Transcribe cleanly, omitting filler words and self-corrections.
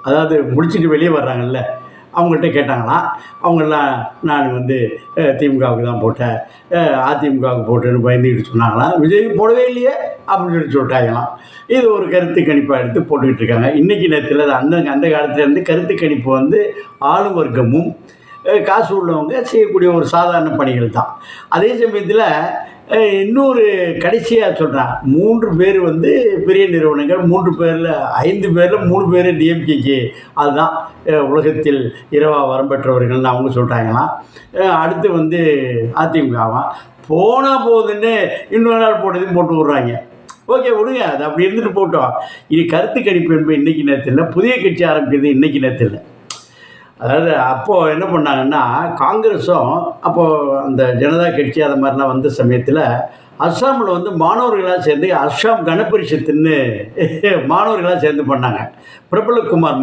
அதாவது முடிச்சுட்டு வெளியே வர்றாங்கல்ல, அவங்கள்ட்ட கேட்டாங்களாம். அவங்கெல்லாம் நான் வந்து திமுகவுக்கு தான் போட்டேன், அதிமுகவுக்கு போட்டேன்னு பயந்துக்கிட்டு சொன்னாங்களாம். விஜய்க்கு போடவே இல்லையே அப்படின்னு சொல்லிட்டாங்களாம். இது ஒரு கருத்து கணிப்பாக எடுத்து போட்டுக்கிட்டு இருக்காங்க. இன்றைக்கி நேரத்தில் அந்த காலத்துலேருந்து கருத்து கணிப்பு வந்து ஆளும் வர்க்கமும் காசு உள்ளவங்க செய்யக்கூடிய ஒரு சாதாரண பணிகள் தான். அதே சமயத்தில் இன்னொரு கடைசியாக சொல்கிறேன், 3 பேர் வந்து பெரிய நிறுவனங்கள், 3 பேரில் 5 பேரில் 3 பேர் டிஎம்கேக்கு. அதுதான் உலகத்தில் இரவா வரம் பெற்றவர்கள்னு அவங்க சொல்கிறாங்களாம். அடுத்து வந்து அதிமுகவாம். போனால் போகுதுன்னு இன்னொரு நாள் போட்டதையும் போட்டு விட்றாங்க. ஓகே, விடுங்க, அது அப்படி இருந்துட்டு போட்டோம். இது கருத்து கணிப்பு என்பது இன்றைக்கி நேரத்தில் புதிய கட்சி ஆரம்பிக்கிறது இன்றைக்கி நேரத்தில். அதாவது அப்போது என்ன பண்ணாங்கன்னா, காங்கிரஸும் அப்போது அந்த ஜனதா கட்சி அது மாதிரிலாம் வந்த சமயத்தில் அஸ்ஸாமில் வந்து மாணவர்களாக சேர்ந்து அஸ்ஸாம் கணபரிஷத்துன்னு மாணவர்களாக சேர்ந்து பண்ணாங்க. பிரபலகுமார்